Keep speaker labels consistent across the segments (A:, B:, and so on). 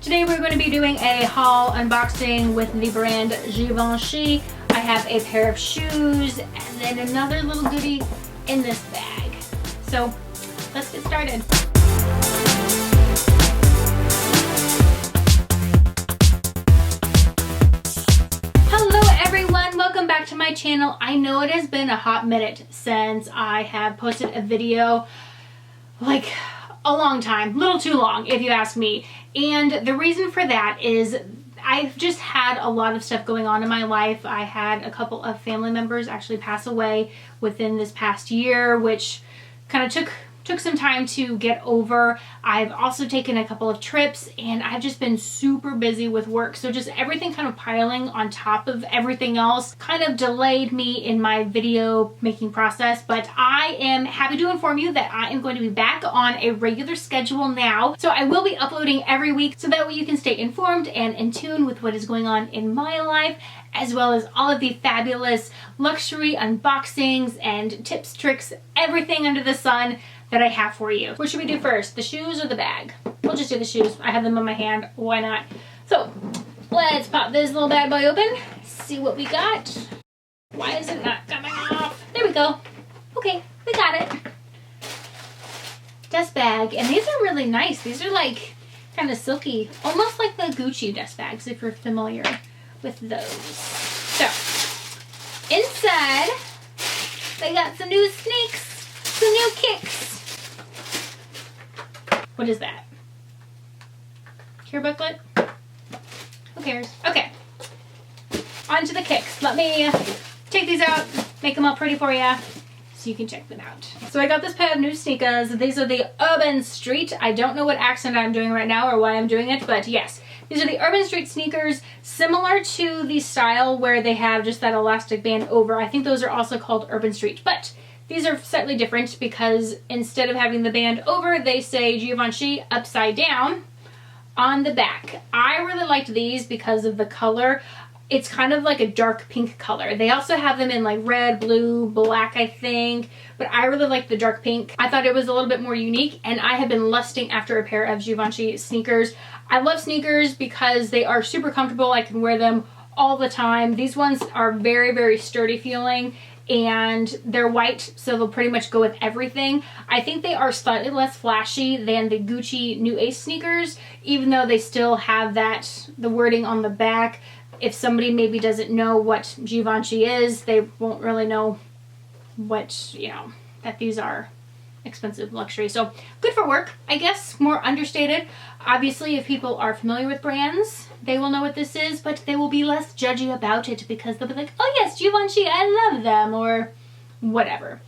A: Today we're going to be doing a haul unboxing with the brand Givenchy. I have a pair of shoes and then another little goodie in this bag. So let's get started. Hello everyone, welcome back to my channel. I know it has been a hot minute since I have posted a video, like a long time, a little too long if you ask me. And the reason for that is I've just had a lot of stuff going on in my life. I had a couple of family members actually pass away within this past year, which kind of took some time to get over. I've also taken a couple of trips and I've just been super busy with work. So just everything kind of piling on top of everything else kind of delayed me in my video making process. But I am happy to inform you that I am going to be back on a regular schedule now. So I will be uploading every week so that way you can stay informed and in tune with what is going on in my life, as well as all of the fabulous luxury unboxings and tips, tricks, everything under the sun that I have for you. What should we do first, the shoes or the bag? We'll just do the shoes. I have them in my hand, why not? So let's pop this little bad boy open, see what we got. Why is it not coming off? There we go. Okay, we got it. Dust bag, and these are really nice. These are like kind of silky, almost like the Gucci dust bags if you're familiar with those. So inside they got some new sneaks, some new kicks. What is that? Care booklet? Who cares? Okay, on to the kicks. Let me take these out, make them all pretty for you so you can check them out. So I got this pair of new sneakers. These are the Urban Street. I don't know what accent I'm doing right now or why I'm doing it, but yes. These are the Urban Street sneakers, similar to the style where they have just that elastic band over. I think those are also called Urban Street, but these are slightly different because instead of having the band over, they say Givenchy upside down on the back. I really liked these because of the color. It's kind of like a dark pink color. They also have them in like red, blue, black, I think, but I really like the dark pink. I thought it was a little bit more unique, and I have been lusting after a pair of Givenchy sneakers. I love sneakers because they are super comfortable. I can wear them all the time. These ones are very, very sturdy feeling, and they're white, so they'll pretty much go with everything. I think they are slightly less flashy than the Gucci New Ace sneakers, even though they still have the wording on the back. If somebody maybe doesn't know what Givenchy is, they won't really know what, that these are expensive luxury. So good for work, I guess, more understated. Obviously, if people are familiar with brands, they will know what this is, but they will be less judgy about it because they'll be like, oh yes, Givenchy, I love them, or whatever.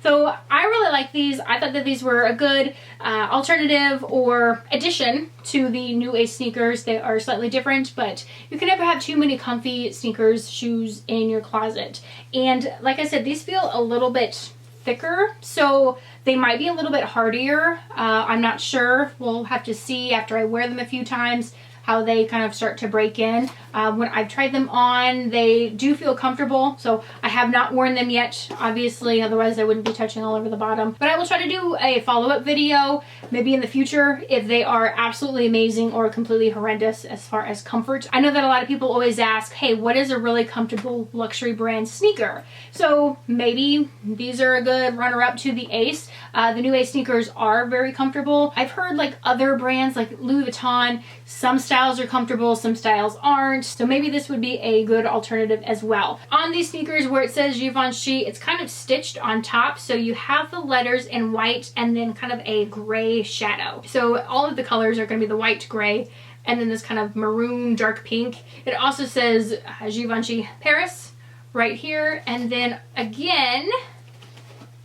A: So I really like these. I thought that these were a good alternative or addition to the New Ace sneakers. They are slightly different, but you can never have too many comfy sneakers, shoes in your closet. And like I said, these feel a little bit thicker, so they might be a little bit hardier. I'm not sure. We'll have to see after I wear them a few times how they kind of start to break in. When I've tried them on, they do feel comfortable. So I have not worn them yet, obviously, otherwise I wouldn't be touching all over the bottom. But I will try to do a follow-up video, maybe in the future, if they are absolutely amazing or completely horrendous as far as comfort. I know that a lot of people always ask, hey, what is a really comfortable luxury brand sneaker? So maybe these are a good runner-up to the Ace. The New Ace sneakers are very comfortable. I've heard like other brands like Louis Vuitton, some styles are comfortable, some styles aren't. So maybe this would be a good alternative as well. On these sneakers where it says Givenchy, it's kind of stitched on top. So you have the letters in white and then kind of a gray shadow. So all of the colors are going to be the white, gray, and then this kind of maroon, dark pink. It also says Givenchy Paris right here. And then again,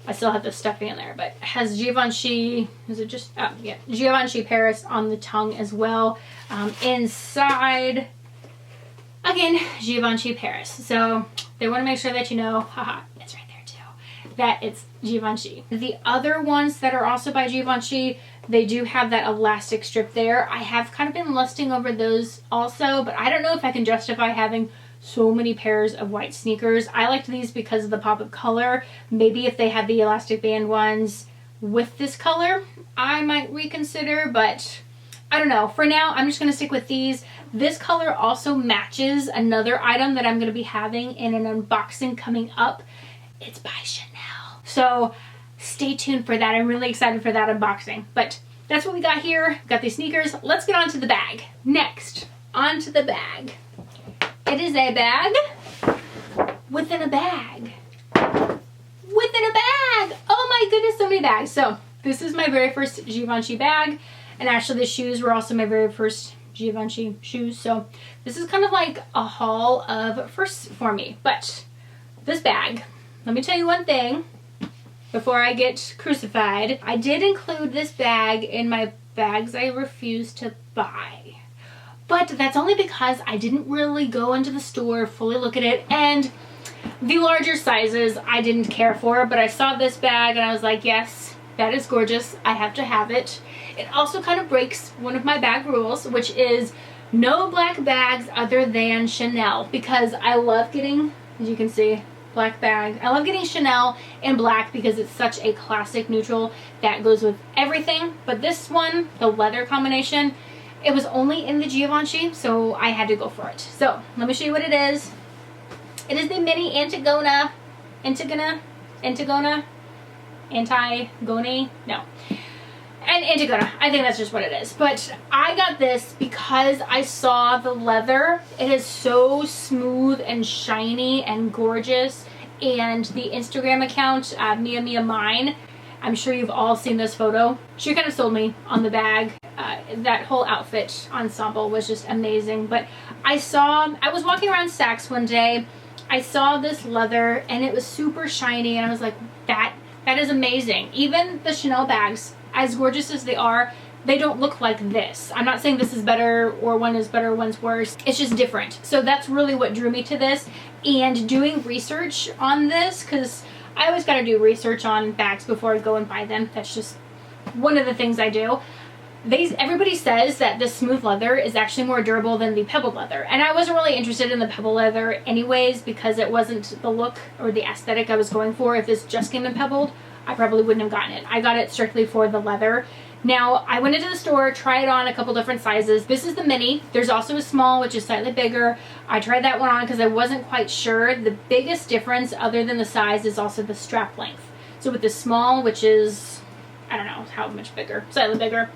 A: I still have the stuffing in there, but it has Givenchy, is it just, oh yeah, Givenchy Paris on the tongue as well. Inside, again, Givenchy Paris. So they want to make sure that you know, haha, it's right there too, that it's Givenchy. The other ones that are also by Givenchy, they do have that elastic strip there. I have kind of been lusting over those also, but I don't know if I can justify having so many pairs of white sneakers. I liked these because of the pop of color. Maybe if they had the elastic band ones with this color, I might reconsider, but I don't know. For now, I'm just going to stick with these. This color also matches another item that I'm going to be having in an unboxing coming up. It's by Chanel. So stay tuned for that. I'm really excited for that unboxing. But that's what we got here. Got these sneakers. Let's get on to the bag. Next, onto the bag. It is a bag within a bag. Within a bag. Oh my goodness, so many bags. So this is my very first Givenchy bag. And actually the shoes were also my very first Givenchy shoes. So this is kind of like a haul of firsts for me. But this bag, let me tell you one thing before I get crucified. I did include this bag in my bags I refused to buy. But that's only because I didn't really go into the store, fully look at it, and the larger sizes I didn't care for, but I saw this bag and I was like, yes, that is gorgeous. I have to have it. It also kind of breaks one of my bag rules, which is no black bags other than Chanel, because I love getting, as you can see, black bag. I love getting Chanel in black because it's such a classic neutral that goes with everything. But this one, the leather combination, it was only in the Givenchy, so I had to go for it. So let me show you what it is. It is the mini Antigona, Antigona, no. And Antigona, I think that's just what it is. But I got this because I saw the leather. It is so smooth and shiny and gorgeous. And the Instagram account, Mia Mine, I'm sure you've all seen this photo. She kind of sold me on the bag. That whole outfit ensemble was just amazing. But I was walking around Saks one day. I saw this leather and it was super shiny. And I was like, that is amazing. Even the Chanel bags, as gorgeous as they are, they don't look like this. I'm not saying this is better or one is better, one's worse. It's just different. So that's really what drew me to this. And doing research on this, because I always got to do research on bags before I go and buy them. That's just one of the things I do. Everybody says that this smooth leather is actually more durable than the pebbled leather. And I wasn't really interested in the pebble leather anyways because it wasn't the look or the aesthetic I was going for. If this just came in pebbled, I probably wouldn't have gotten it. I got it strictly for the leather. Now, I went into the store, tried on a couple different sizes. This is the mini. There's also a small, which is slightly bigger. I tried that one on because I wasn't quite sure. The biggest difference, other than the size, is also the strap length. So with the small, which is, I don't know how much bigger, slightly bigger,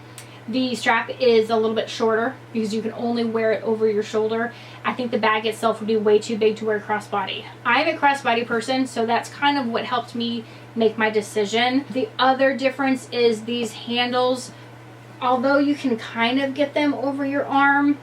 A: the strap is a little bit shorter because you can only wear it over your shoulder. I think the bag itself would be way too big to wear crossbody. I'm a crossbody person, so that's kind of what helped me make my decision. The other difference is these handles. Although you can kind of get them over your arm,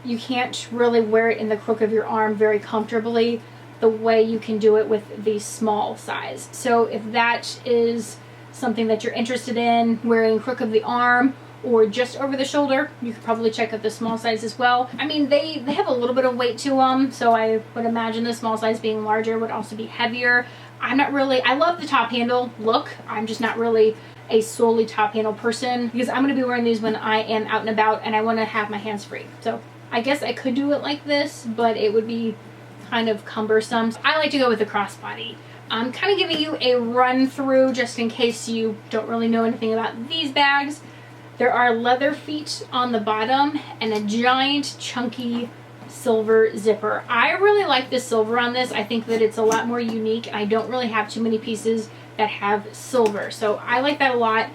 A: you can't really wear it in the crook of your arm very comfortably the way you can do it with the small size. So if that is something that you're interested in, wearing crook of the arm or just over the shoulder, you could probably check out the small size as well. I mean, they have a little bit of weight to them, so I would imagine the small size being larger would also be heavier. I love the top handle look. I'm just not really a solely top handle person because I'm going to be wearing these when I am out and about and I want to have my hands free. So I guess I could do it like this, but it would be kind of cumbersome. So I like to go with the crossbody. I'm kind of giving you a run through just in case you don't really know anything about these bags. There are leather feet on the bottom and a giant chunky silver zipper. I really like the silver on this. I think that it's a lot more unique. I don't really have too many pieces that have silver, so I like that a lot.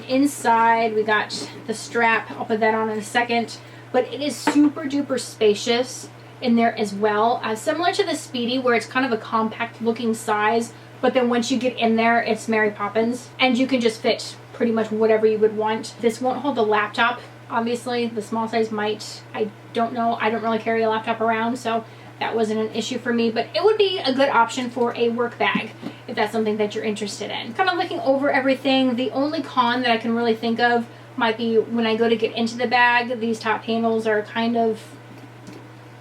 A: Inside we got the strap. I'll put that on in a second, but it is super duper spacious in there as well. Similar to the Speedy, where it's kind of a compact looking size, but then once you get in there, it's Mary Poppins, and you can just fit pretty much whatever you would want. This won't hold the laptop. Obviously, the small size might. I don't know. I don't really carry a laptop around, so that wasn't an issue for me, but it would be a good option for a work bag if that's something that you're interested in. Kind of looking over everything, the only con that I can really think of might be when I go to get into the bag, these top handles are kind of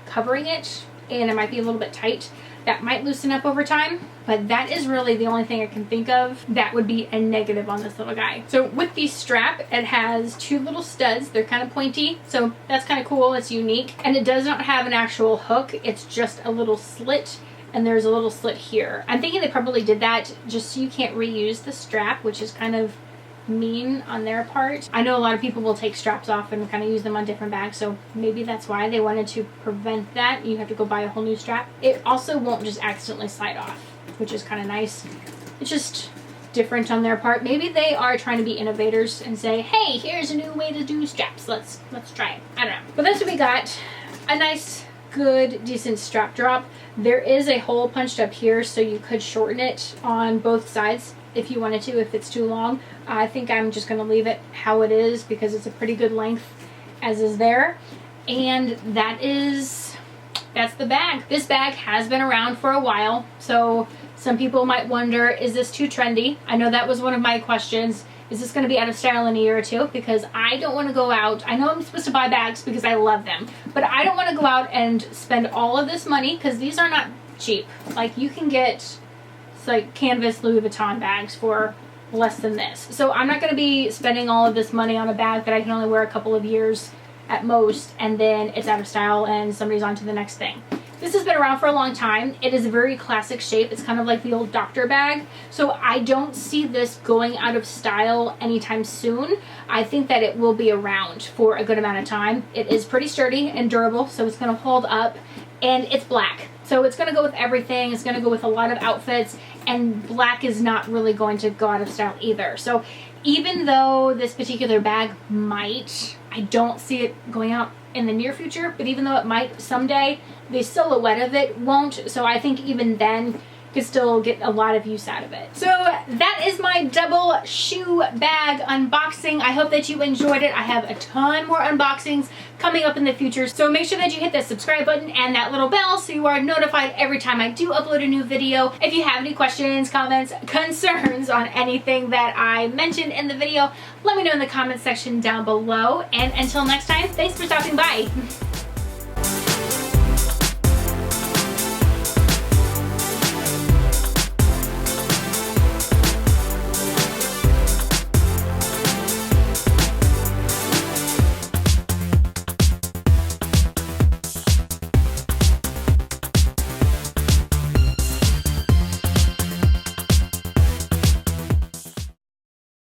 A: covering it, and it might be a little bit tight. That might loosen up over time, but that is really the only thing I can think of that would be a negative on this little guy. So with the strap, it has two little studs. They're kind of pointy, so that's kind of cool. It's unique, and it does not have an actual hook. It's just a little slit, and there's a little slit here. I'm thinking they probably did that just so you can't reuse the strap, which is kind of mean on their part. I know a lot of people will take straps off and kind of use them on different bags, so maybe that's why they wanted to prevent that. You have to go buy a whole new strap. It also won't just accidentally slide off, which is kind of nice. It's just different on their part. Maybe they are trying to be innovators and say, hey, here's a new way to do straps. Let's try it. I don't know. But that's what we got. A nice, good, decent strap drop. There is a hole punched up here, so you could shorten it on both sides if you wanted to, if it's too long. I think I'm just going to leave it how it is because it's a pretty good length as is there. And that's the bag. This bag has been around for a while, so some people might wonder, is this too trendy? I know that was one of my questions. Is this going to be out of style in a year or two? Because I don't want to go out. I know I'm supposed to buy bags because I love them, but I don't want to go out and spend all of this money because these are not cheap. Like, you can get like canvas Louis Vuitton bags for less than this. So I'm not going to be spending all of this money on a bag that I can only wear a couple of years at most, and then it's out of style and somebody's on to the next thing. This has been around for a long time. It is a very classic shape. It's kind of like the old doctor bag. So I don't see this going out of style anytime soon. I think that it will be around for a good amount of time. It is pretty sturdy and durable, so it's going to hold up, and it's black. So it's going to go with everything. It's going to go with a lot of outfits, and black is not really going to go out of style either. So even though this particular bag might, I don't see it going out in the near future, but even though it might someday, the silhouette of it won't. So I think even then could still get a lot of use out of it. So that is my double shoe bag unboxing. I hope that you enjoyed it. I have a ton more unboxings coming up in the future, so make sure that you hit the subscribe button and that little bell so you are notified every time I do upload a new video. If you have any questions, comments, concerns on anything that I mentioned in the video, let me know in the comments section down below. And until next time, thanks for stopping by.